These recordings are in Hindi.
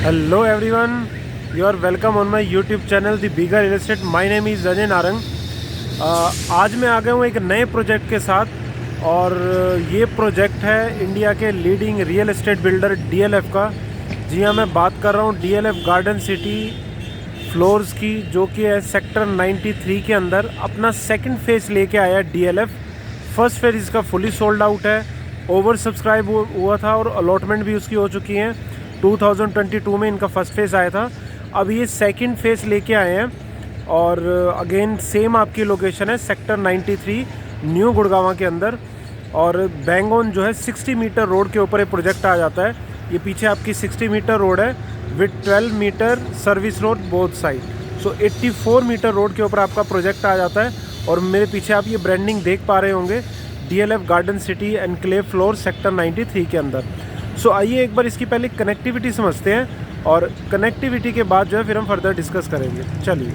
Hello everyone, you are welcome on my YouTube channel The Bigger Real Estate. My name is Ajay Narang. आज मैं आ गया हूँ एक नए प्रोजेक्ट के साथ और ये प्रोजेक्ट है इंडिया के leading real estate builder DLF का। जी हाँ, मैं बात कर रहा हूँ DLF गार्डन सिटी फ्लोर्स की, जो कि है सेक्टर 93 के अंदर। अपना सेकंड फेज़ लेके आया DLF। फर्स्ट फेज़ इसका फुली सोल्ड आउट है, ओवर सब्सक्राइब हुआ था और अलॉटमेंट भी उसकी हो चुकी हैं। 2022 में इनका फर्स्ट फेज़ आया था। अब ये सेकंड फेज़ लेके आए हैं और अगेन सेम आपकी लोकेशन है सेक्टर 93 न्यू गुड़गांव के अंदर। और बैंगोन जो है 60 मीटर रोड के ऊपर ये प्रोजेक्ट आ जाता है। ये पीछे आपकी 60 मीटर रोड है with 12 metre service road both side. So 84 metre road के ऊपर आपका प्रोजेक्ट आ जाता है। और मेरे पीछे आप ये ब्रांडिंग देख पा रहे होंगे, DLF garden city enclave floor sector 93 के अंदर। सो आइए एक बार इसकी पहले कनेक्टिविटी समझते हैं और कनेक्टिविटी के बाद जो है फिर हम फर्दर डिस्कस करेंगे। चलिए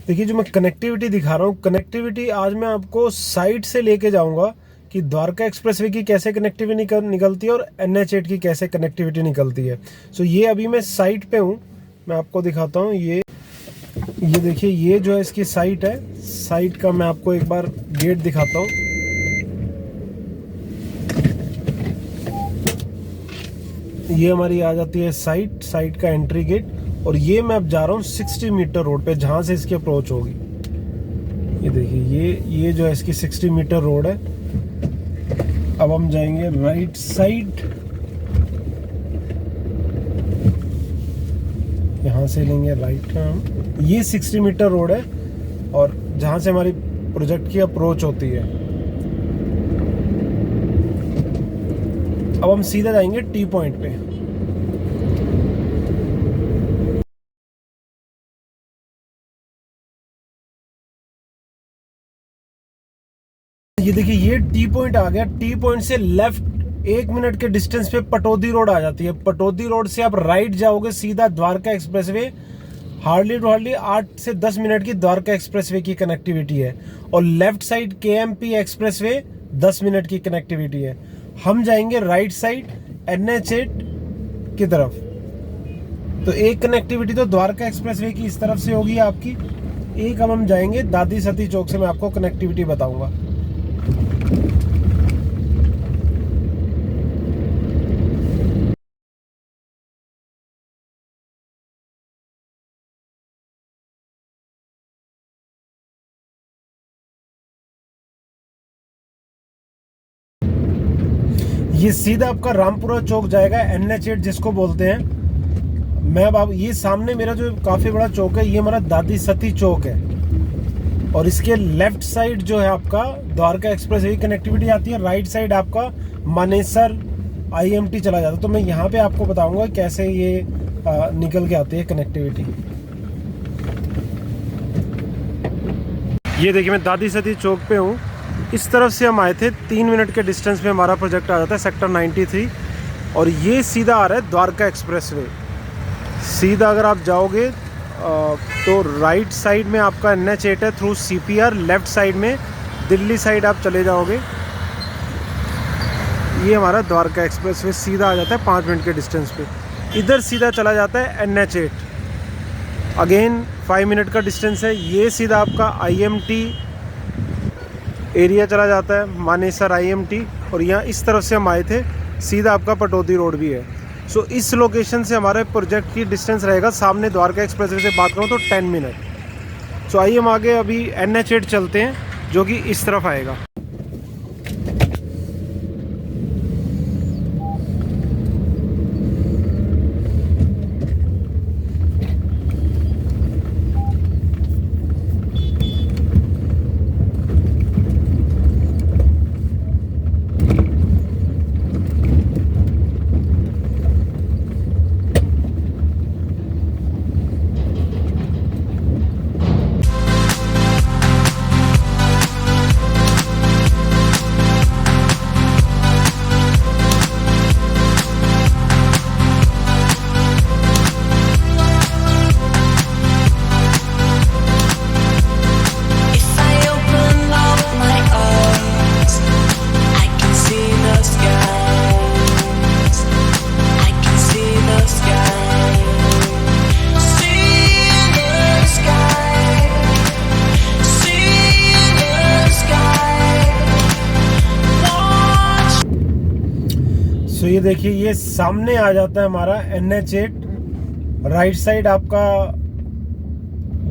देखिए, जो मैं कनेक्टिविटी दिखा रहा हूँ, कनेक्टिविटी आज मैं आपको साइट से लेके जाऊंगा कि द्वारका एक्सप्रेसवे की कैसे कनेक्टिविटी निकलती है और NH8 की कैसे कनेक्टिविटी निकलती है। सो ये अभी मैं साइट पे हूँ, मैं आपको दिखाता हूँ। ये देखिए, ये जो है इसकी साइट है। साइट का मैं आपको एक बार गेट दिखाता हूँ। ये हमारी आ जाती है साइट का एंट्री गेट। और ये मैं अब जा रहा हूँ 60 मीटर रोड पे, जहाँ से इसकी अप्रोच होगी। ये देखिए, ये जो है इसकी 60 मीटर रोड है। अब हम जाएंगे राइट साइड, यहाँ से लेंगे राइट हम। ये 60 मीटर रोड है और जहाँ से हमारी प्रोजेक्ट की अप्रोच होती है। अब हम सीधा जाएंगे टी पॉइंट पे। ये देखिए, ये टी पॉइंट आ गया। टी पॉइंट से लेफ्ट 1 मिनट के डिस्टेंस पे पटौदी रोड आ जाती है। पटौदी रोड से आप राइट जाओगे सीधा Dwarka expressway. Hardly to hardly 8 से 10 मिनट की द्वारका एक्सप्रेसवे की कनेक्टिविटी है। और left side KMP expressway 10 minute की कनेक्टिविटी है। हम जाएंगे राइट साइड NH8 की तरफ। तो एक कनेक्टिविटी तो द्वारका एक्सप्रेसवे की इस तरफ से होगी आपकी। एक अब हम जाएंगे दादी सती चौक से, मैं आपको कनेक्टिविटी बताऊंगा। ये सीधा आपका रामपुरा चौक जाएगा, NH8 जिसको बोलते हैं। मैं अब ये सामने मेरा जो काफी बड़ा चौक है, ये हमारा दादी सती चौक है। और इसके लेफ्ट साइड जो है आपका द्वारका एक्सप्रेस की कनेक्टिविटी आती है। राइट साइड आपका मानेसर IMT चला जाता है। तो मैं यहाँ पे आपको बताऊंगा कैसे ये निकल के आती है कनेक्टिविटी। ये देखिए, मैं दादी सती चौक पे हूँ। इस तरफ से हम आए थे, 3 मिनट के डिस्टेंस पे हमारा प्रोजेक्ट आ जाता है सेक्टर 93। और ये सीधा आ रहा है द्वारका एक्सप्रेसवे। सीधा अगर आप जाओगे तो राइट साइड में आपका NH8 है थ्रू CPR। लेफ्ट साइड में दिल्ली साइड आप चले जाओगे, ये हमारा द्वारका एक्सप्रेसवे सीधा आ जाता है 5 मिनट के डिस्टेंस पे। इधर सीधा चला जाता है NH8, अगेन 5 मिनट का डिस्टेंस है। ये सीधा आपका IMT एरिया चला जाता है, मानेसर IMT। और यहाँ इस तरफ से हम आए थे, सीधा आपका पटौदी रोड भी है। सो इस लोकेशन से हमारे प्रोजेक्ट की डिस्टेंस रहेगा, सामने द्वारका एक्सप्रेसवे से बात करूँ तो 10 मिनट। सो आइए हम आगे अभी NH8 चलते हैं, जो कि इस तरफ आएगा। सो ये देखिए, ये सामने आ जाता है हमारा NH8। राइट साइड आपका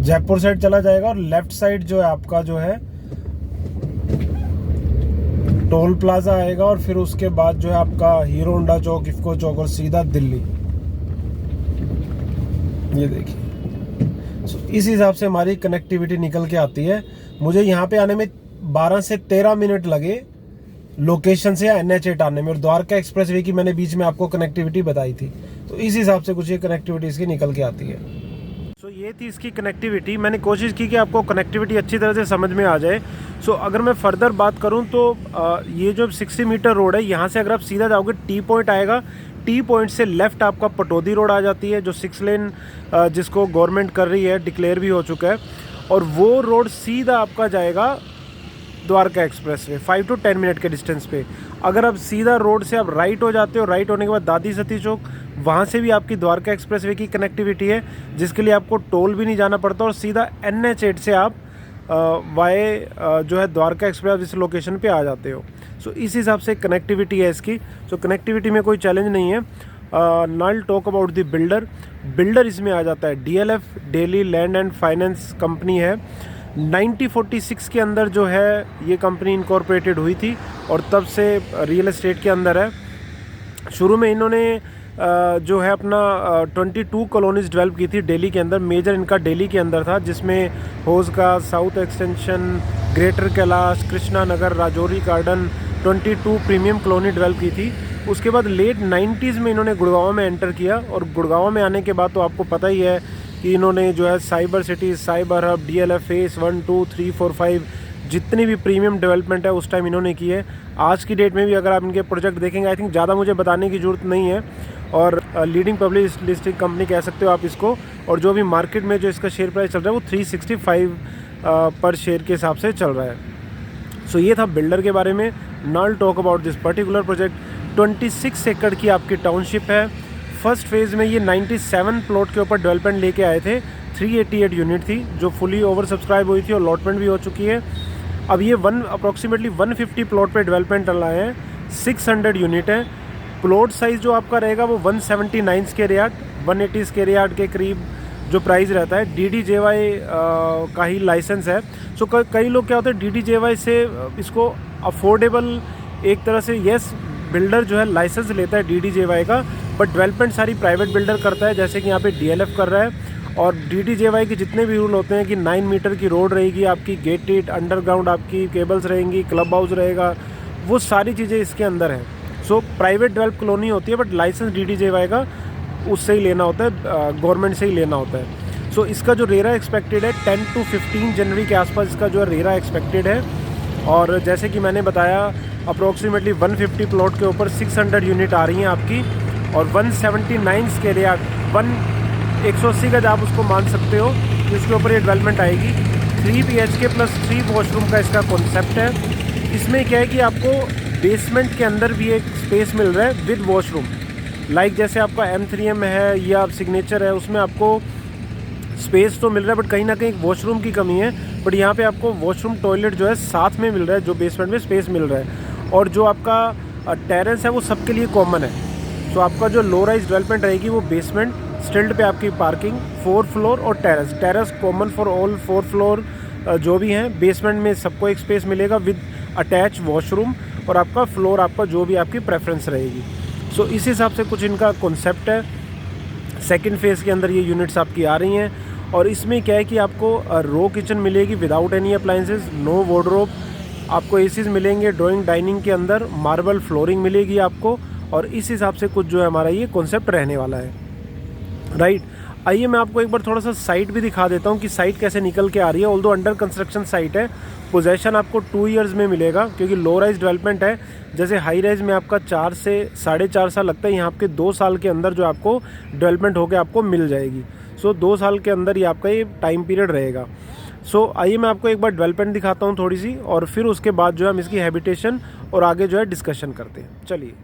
जयपुर साइड चला जाएगा और लेफ्ट साइड जो है आपका जो है टोल प्लाजा आएगा, और फिर उसके बाद जो है आपका हीरो होंडा चौक, इफ्को चौक, और सीधा दिल्ली। ये देखिए, इस हिसाब से हमारी कनेक्टिविटी निकल के आती है। मुझे यहाँ पे आने में 12 से 13 मिनट लगे लोकेशन से या NH8 आने में, और द्वारका एक्सप्रेसवे की मैंने बीच में आपको कनेक्टिविटी बताई थी। तो इस हिसाब से कुछ ये कनेक्टिविटी इसकी निकल के आती है। सो ये थी इसकी कनेक्टिविटी। मैंने कोशिश की कि आपको कनेक्टिविटी अच्छी तरह से समझ में आ जाए। सो अगर मैं फर्दर बात करूं तो ये जो 60 मीटर रोड है, यहाँ से अगर आप सीधा जाओगे टी पॉइंट आएगा। टी पॉइंट से लेफ्ट आपका पटौदी रोड आ जाती है, जो 6 लेन जिसको गवर्नमेंट कर रही है, डिक्लेयर भी हो चुका है। और वो रोड सीधा आपका जाएगा द्वारका एक्सप्रेसवे 5 to 10 मिनट के डिस्टेंस पे। अगर आप सीधा रोड से आप राइट हो जाते हो, राइट होने के बाद दादी सती चौक, वहाँ से भी आपकी द्वारका एक्सप्रेसवे की कनेक्टिविटी है, जिसके लिए आपको टोल भी नहीं जाना पड़ता, और सीधा NH8 से आप वाए जो है द्वारका एक्सप्रेस इस लोकेशन पे आ जाते हो। सो इस हिसाब से कनेक्टिविटी है इसकी। सो कनेक्टिविटी में कोई चैलेंज नहीं है। Now talk about the builder. Builder इसमें आ जाता है DLF, Delhi land and finance company है। 1946 के अंदर जो है ये कंपनी इनकॉर्पोरेटेड हुई थी, और तब से रियल एस्टेट के अंदर है। शुरू में इन्होंने जो है अपना 22 कॉलोनीज डेवलप की थी दिल्ली के अंदर। मेजर इनका दिल्ली के अंदर था, जिसमें होज का south extension, greater Kailash, Krishna Nagar, Rajouri garden, 22 premium colony develop की थी। उसके बाद लेट 90s में इन्होंने गुड़गांव में एंटर किया, और गुड़गांव में आने के बाद तो आपको पता ही है कि इन्होंने जो है cyber city, cyber hub, DLF face 1, 2, 3, 4, 5 जितनी भी प्रीमियम डेवलपमेंट है उस टाइम इन्होंने की है। आज की डेट में भी अगर आप इनके प्रोजेक्ट देखेंगे, आई थिंक ज़्यादा मुझे बताने की ज़रूरत नहीं है, और लीडिंग पब्लिक लिस्टिंग कंपनी कह सकते हो आप इसको। और जो भी मार्केट में जो इसका शेयर प्राइस चल रहा है वो 365 पर शेयर के हिसाब से चल रहा है। सो ये था बिल्डर के बारे में। Now talk about this particular project. 26 एकड़ की आपकी टाउनशिप है। फर्स्ट फेज़ में ये 97 प्लॉट के ऊपर डेवलपमेंट लेके आए थे। 388 यूनिट थी जो फुली ओवर सब्सक्राइब हुई थी, और लॉटमेंट भी हो चुकी है। अब ये अप्रॉक्सीमेटली 150 प्लॉट पे डेवलपमेंट चल रहा है। 600 यूनिट है। प्लॉट साइज़ जो आपका रहेगा वो 179 स्क्वायर यार्ड, 180 स्क्वायर यार्ड के करीब जो प्राइस रहता है। DDJY का ही लाइसेंस है। सो कई लोग क्या होते हैं, DDJY से इसको अफोर्डेबल एक तरह से, यस बिल्डर जो है लाइसेंस लेता है DDJY का, बट डेवलपमेंट सारी प्राइवेट बिल्डर करता है, जैसे कि यहाँ पे DLF कर रहा है। और DDJY के जितने भी रूल होते हैं कि 9 मीटर की रोड रहेगी आपकी, गेटेड, अंडरग्राउंड आपकी केबल्स रहेंगी, क्लब हाउस रहेगा, वो सारी चीज़ें इसके अंदर हैं। सो प्राइवेट डेवलप कॉलोनी होती है, बट लाइसेंस DDJY का उससे ही लेना होता है, गवर्नमेंट से ही लेना होता है। सो इसका जो रेरा एक्सपेक्टेड है 10 to 15 जनवरी के आसपास इसका जो है रेरा एक्सपेक्टेड है। और जैसे कि मैंने बताया, अप्रोक्सीमेटली 150 प्लॉट के ऊपर 600 यूनिट आ रही हैं आपकी, और 179 स्क्वायर यार्ड, 180 गज आप उसको मान सकते हो, जिसके ऊपर ये डेवलपमेंट आएगी। 3 BHK प्लस 3 वॉशरूम का इसका कॉन्सेप्ट है। इसमें क्या है कि आपको बेसमेंट के अंदर भी एक स्पेस मिल रहा है विद वॉशरूम। लाइक जैसे आपका M3M है या सिग्नेचर है, उसमें आपको स्पेस तो मिल रहा है, बट कहीं ना कहीं वॉशरूम की कमी है। बट यहाँ पे आपको वॉशरूम टॉयलेट जो है साथ में मिल रहा है, जो बेसमेंट में स्पेस मिल रहा है। और जो आपका टेरेस है वो सबके लिए कॉमन है। तो आपका जो लो राइज डेवलपमेंट रहेगी वो बेसमेंट, स्टिल्ट पे आपकी पार्किंग, 4 फ्लोर और terrace common for all 4 floor जो भी हैं। बेसमेंट में सबको एक स्पेस मिलेगा विद अटैच वॉशरूम, और आपका फ्लोर आपका जो भी आपकी प्रेफरेंस रहेगी। सो इस हिसाब से कुछ इनका कॉन्सेप्ट है। सेकंड फेज़ के अंदर ये यूनिट्स आपकी आ रही हैं, और इसमें क्या है कि आपको रो किचन मिलेगी without any appliances, no wardrobe, आपको एसीज मिलेंगे ड्राइंग डाइनिंग के अंदर, मार्बल फ्लोरिंग मिलेगी आपको। और इस हिसाब से कुछ जो है हमारा ये कॉन्सेप्ट रहने वाला है, राइट। आइए मैं आपको एक बार थोड़ा सा साइट भी दिखा देता हूँ कि साइट कैसे निकल के आ रही है। ऑल्दो अंडर कंस्ट्रक्शन साइट है, पोजेशन आपको 2 इयर्स में मिलेगा, क्योंकि लो राइज डेवलपमेंट है। जैसे हाई राइज में आपका 4 से 4.5 साल लगता है, यहाँ आपके 2 साल के अंदर जो आपको डेवलपमेंट होकर आपको मिल जाएगी। सो 2 साल के अंदर ही आपका ये टाइम पीरियड रहेगा। सो आइए मैं आपको एक बार डेवलपमेंट दिखाता हूँ थोड़ी सी, और फिर उसके बाद जो है हम इसकी हैबिटेशन और आगे जो है डिस्कशन करते हैं। चलिए।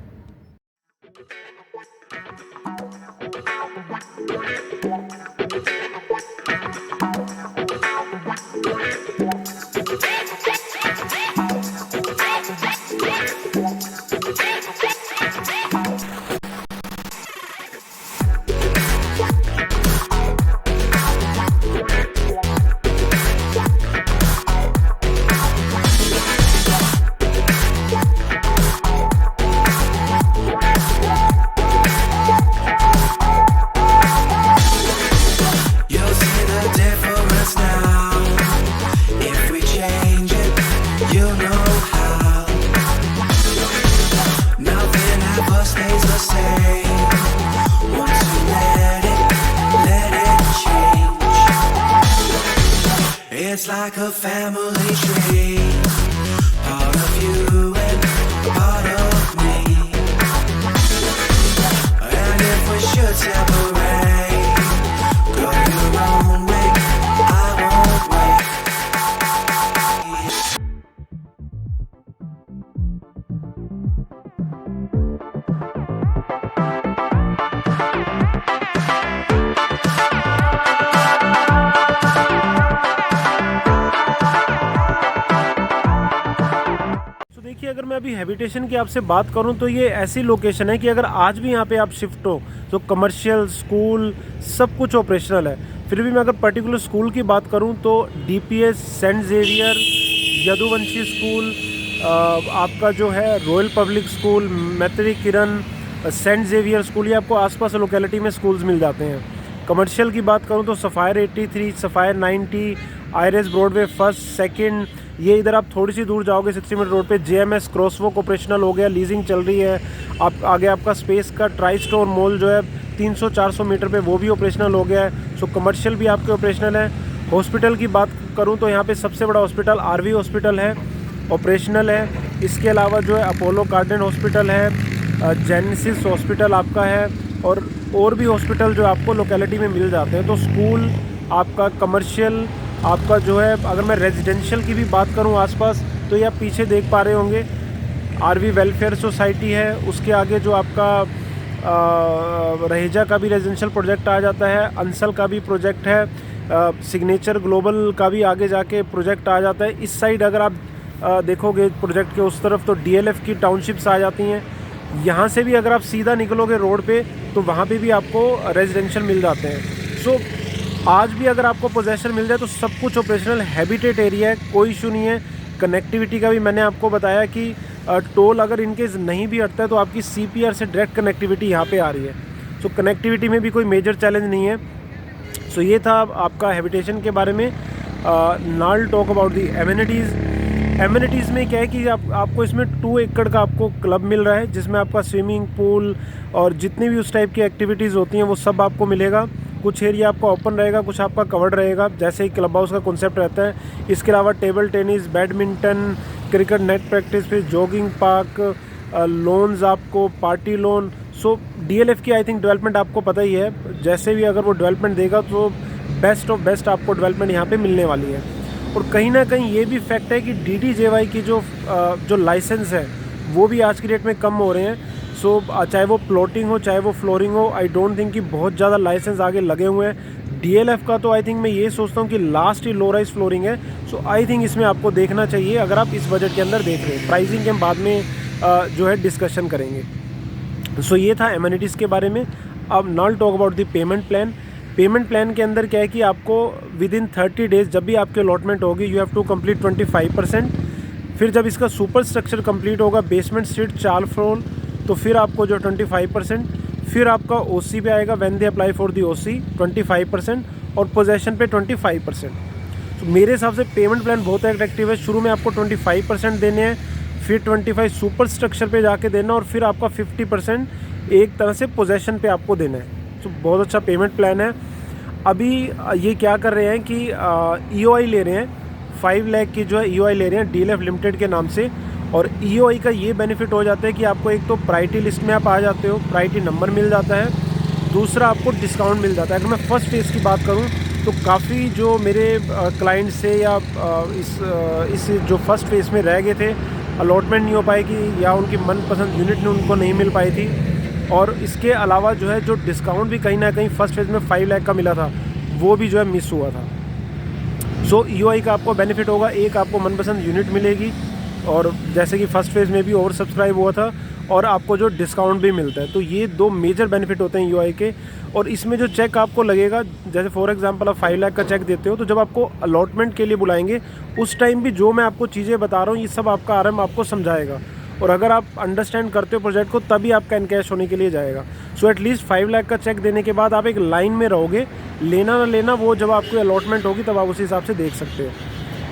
same. Want to let it change. It's like a family tree, part of you and part of me. And if we should separate, go your own way, I won't wait. देखिए, अगर मैं अभी हैबिटेशन की आपसे बात करूं तो ये ऐसी लोकेशन है कि अगर आज भी यहाँ पे आप शिफ्ट हो तो कमर्शियल, स्कूल सब कुछ ऑपरेशनल है। फिर भी मैं अगर पर्टिकुलर स्कूल की बात करूं तो DPS, saint Xavier, Yaduvanshi school, आपका जो है रॉयल पब्लिक स्कूल, मैत्री किरण, सेंट जेवियर स्कूल, ये आपको आसपास लोकेलिटी में स्कूल्स मिल जाते हैं। कमर्शियल की बात करूं तो सफ़ायर 83, सफ़ायर 90, आयरस ब्रॉडवे फर्स्ट, सेकंड, ये इधर आप थोड़ी सी दूर जाओगे 60 मीटर रोड पे जेएमएस क्रॉसवॉक ऑपरेशनल हो गया, लीजिंग चल रही है। आप आगे आपका स्पेस का ट्राई स्टोर मॉल जो है 300-400 मीटर पे वो भी ऑपरेशनल हो गया है। सो कमर्शियल भी आपके ऑपरेशनल है। हॉस्पिटल की बात करूँ तो यहाँ पे सबसे बड़ा हॉस्पिटल आरवी हॉस्पिटल है, ऑपरेशनल है। इसके अलावा जो है अपोलो कार्डियन हॉस्पिटल है, जेनेसिस हॉस्पिटल आपका है, और भी हॉस्पिटल जो आपको लोकेलिटी में मिल जाते हैं। तो स्कूल आपका, कमर्शियल आपका जो है, अगर मैं रेजिडेंशियल की भी बात करूं आसपास तो ये आप पीछे देख पा रहे होंगे आरवी वेलफेयर सोसाइटी है। उसके आगे जो आपका रहेजा का भी रेजिडेंशियल प्रोजेक्ट आ जाता है, अंसल का भी प्रोजेक्ट है, सिग्नेचर ग्लोबल का भी आगे जाके प्रोजेक्ट आ जाता है। इस साइड अगर आप देखोगे प्रोजेक्ट के उस तरफ तो डीएलएफ की टाउनशिप्स आ जाती हैं। यहाँ से भी अगर आप सीधा निकलोगे रोड पे तो वहाँ पे भी आपको रेजिडेंशियल मिल जाते हैं। सो आज भी अगर आपको पोजेशन मिल जाए तो सब कुछ ऑपरेशनल, हैबिटेट एरिया है, कोई इशू नहीं है। कनेक्टिविटी का भी मैंने आपको बताया कि टोल अगर इनकेस नहीं भी हटता है तो आपकी सीपीआर से डायरेक्ट कनेक्टिविटी यहाँ पे आ रही है। सो कनेक्टिविटी में भी कोई मेजर चैलेंज नहीं है। सो ये था आपका हैबिटेशन के बारे में। Now talk about the amenities. Amenities में क्या है कि आपको इसमें 2 एकड़ का आपको क्लब मिल रहा है, जिसमें आपका स्विमिंग पूल और जितनी भी उस टाइप की एक्टिविटीज़ होती हैं वो सब आपको मिलेगा। कुछ एरिया आपका ओपन रहेगा, कुछ आपका कवर्ड रहेगा, जैसे ही क्लब हाउस का कॉन्सेप्ट रहता है। इसके अलावा table tennis, badminton, cricket net practice, फिर जॉगिंग पार्क, लोन्स आपको, पार्टी लोन। सो डीएलएफ की आई थिंक डेवलपमेंट आपको पता ही है, जैसे भी अगर वो डेवलपमेंट देगा तो बेस्ट ऑफ बेस्ट आपको डेवलपमेंट यहाँ पे मिलने वाली है। और कहीं ना कहीं ये भी फैक्ट है कि डीडीजेवाई की जो लाइसेंस है वो भी आज की डेट में कम हो रहे हैं। सो चाहे वो प्लॉटिंग हो, चाहे वो फ्लोरिंग हो, आई डोंट थिंक कि बहुत ज़्यादा लाइसेंस आगे लगे हुए हैं। डीएलएफ का तो आई थिंक मैं ये सोचता हूँ कि लास्ट ही लो राइज फ्लोरिंग है। सो आई थिंक इसमें आपको देखना चाहिए अगर आप इस बजट के अंदर देख रहे हैं। प्राइसिंग के हम बाद में जो है डिस्कशन करेंगे। सो ये था एमिनिटीज़ के बारे में। अब now talk about the payment plan. Payment plan के अंदर क्या है कि आपको विद इन 30 डेज जब भी आपकी अलॉटमेंट होगी यू हैव टू कंप्लीट 25%। फिर जब इसका सुपर स्ट्रक्चर कंप्लीट होगा, बेसमेंट स्ट्रीट 4 फ्लोर, तो फिर आपको जो 25%, फिर आपका ओसी पे आएगा when they apply for the OC 25%, और पोजेशन पे 25%। तो मेरे हिसाब से पेमेंट प्लान बहुत अट्रैक्टिव है। शुरू में आपको 25% देने हैं, फिर 25 सुपर स्ट्रक्चर पे जाके देना, और फिर आपका 50% एक तरह से पोजेशन पे आपको देना है। तो बहुत अच्छा पेमेंट प्लान है। अभी ये क्या कर रहे हैं कि ईओआई ले रहे हैं, 5 लाख की जो है ईओआई ले रहे हैं डीएलएफ लिमिटेड के नाम से। और ईओआई का ये बेनिफिट हो जाता है कि आपको एक तो प्रायोरिटी लिस्ट में आप आ जाते हो, प्रायोरिटी नंबर मिल जाता है, दूसरा आपको डिस्काउंट मिल जाता है। अगर मैं फर्स्ट फेज़ की बात करूं तो काफ़ी जो मेरे क्लाइंट से या इस जो फर्स्ट फेज़ में रह गए थे, अलॉटमेंट नहीं हो पाएगी या उनकी मनपसंद यूनिट ने उनको नहीं मिल पाई थी। और इसके अलावा जो है जो डिस्काउंट भी कहीं ना कहीं फर्स्ट फेज़ में 5 लाख का मिला था वो भी जो है मिस हुआ था। सो ईओआई का आपको बेनिफिट होगा, एक आपको मनपसंद यूनिट मिलेगी, और जैसे कि फर्स्ट फेज़ में भी ओवर सब्सक्राइब हुआ था, और आपको जो डिस्काउंट भी मिलता है। तो ये 2 मेजर बेनिफिट होते हैं ईओआई के। और इसमें जो चेक आपको लगेगा, जैसे फॉर एग्जांपल आप 5 लाख का चेक देते हो, तो जब आपको अलॉटमेंट के लिए बुलाएंगे उस टाइम भी जो मैं आपको चीज़ें बता रहा हूँ ये सब आपका आरएम आपको समझाएगा, और अगर आप अंडरस्टैंड करते हो प्रोजेक्ट को तभी आपका इनकैश होने के लिए जाएगा। सो एटलीस्ट 5 लाख का चेक देने के बाद आप एक लाइन में रहोगे, लेना ना लेना वो जब आपको अलॉटमेंट होगी तब आप उस हिसाब से देख सकते हो।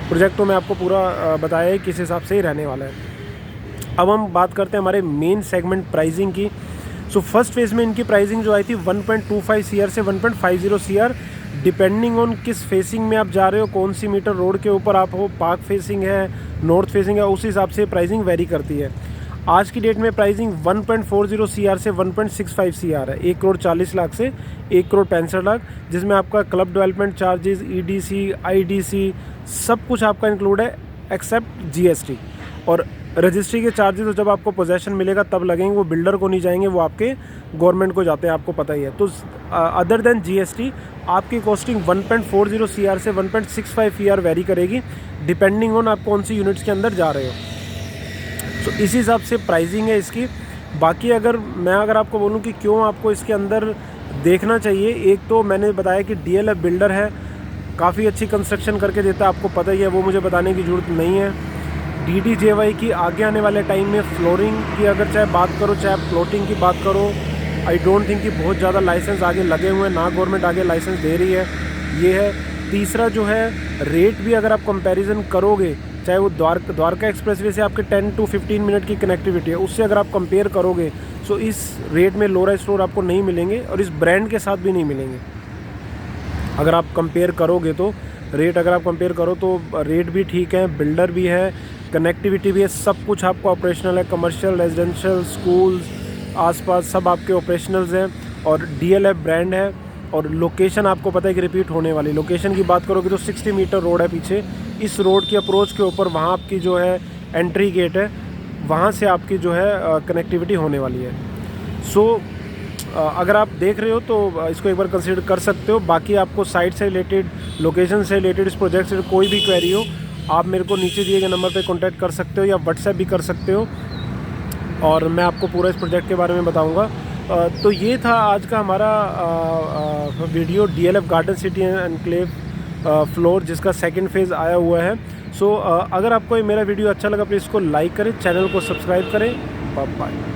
प्रोजेक्ट तो मैं आपको पूरा बताया है किस हिसाब से ही रहने वाला है। अब हम बात करते हैं हमारे मेन सेगमेंट प्राइसिंग की। सो फर्स्ट फेज़ में इनकी प्राइसिंग जो आई थी 1.25 CR से 1.50 CR, डिपेंडिंग ऑन किस फेसिंग में आप जा रहे हो, कौन सी मीटर रोड के ऊपर आप हो, पार्क फेसिंग है, नॉर्थ फेसिंग है, उस हिसाब से प्राइसिंग वेरी करती है। आज की डेट में प्राइसिंग 1.40 CR से 1.65 CR है, 1,40,00,000 से 1,65,00,000, जिसमें आपका club development charges, EDC, IDC सब कुछ आपका इंक्लूड है एक्सेप्ट GST। और रजिस्ट्री के चार्जेस तो जब आपको पोजेसन मिलेगा तब लगेंगे, वो बिल्डर को नहीं जाएंगे, वो आपके गवर्नमेंट को जाते हैं, आपको पता ही है। तो अदर देन GST आपकी कॉस्टिंग 1.40 CR से 1.65 CR वेरी करेगी, डिपेंडिंग ऑन आप कौन सी यूनिट्स के अंदर जा रहे हो। तो इसी हिसाब से प्राइसिंग है इसकी। बाकी अगर आपको बोलूँ कि क्यों आपको इसके अंदर देखना चाहिए, एक तो मैंने बताया कि DLF बिल्डर है, काफ़ी अच्छी कंस्ट्रक्शन करके देता है, आपको पता ही है, वो मुझे बताने की ज़रूरत नहीं है। DDJY की आगे आने वाले टाइम में फ्लोरिंग की अगर चाहे बात करो, चाहे प्लॉटिंग की बात करो, आई डोंट थिंक कि बहुत ज़्यादा लाइसेंस आगे लगे हुए हैं, ना गवर्नमेंट आगे लाइसेंस दे रही है, ये है। तीसरा जो है रेट भी अगर आप कंपैरिजन करोगे, चाहे वो द्वारका एक्सप्रेसवे से आपके 10 to 15 मिनट की कनेक्टिविटी है, उससे अगर आप कंपेयर करोगे तो इस रेट में लो राइज स्टोर आपको नहीं मिलेंगे, और इस ब्रांड के साथ भी नहीं मिलेंगे। अगर आप कंपेयर करोगे तो रेट, अगर आप कंपेयर करो तो रेट भी ठीक है, बिल्डर भी है, कनेक्टिविटी भी है, सब कुछ आपको ऑपरेशनल है, कमर्शियल, रेजिडेंशियल, स्कूल्स आसपास सब आपके ऑपरेशनल्स हैं, और DLF ब्रांड है। और लोकेशन आपको पता है कि रिपीट होने वाली। लोकेशन की बात करोगे तो 60 मीटर रोड है पीछे, इस रोड की अप्रोच के ऊपर वहाँ आपकी जो है एंट्री गेट है, वहाँ से आपकी जो है कनेक्टिविटी होने वाली है। सो अगर आप देख रहे हो तो इसको एक बार कंसिडर कर सकते हो। बाकी आपको साइट से रिलेटेड, लोकेशन से रिलेटेड, इस प्रोजेक्ट से कोई भी क्वेरी हो, आप मेरे को नीचे दिए गए नंबर पे कांटेक्ट कर सकते हो, या व्हाट्सएप भी कर सकते हो, और मैं आपको पूरा इस प्रोजेक्ट के बारे में बताऊंगा। तो ये था आज का हमारा video, DLF garden city enclave floor, जिसका सेकंड फेज़ आया हुआ है। सो अगर आपको ये मेरा वीडियो अच्छा लगा, प्लीज़ इसको लाइक करें, चैनल को सब्सक्राइब करें। Bye bye.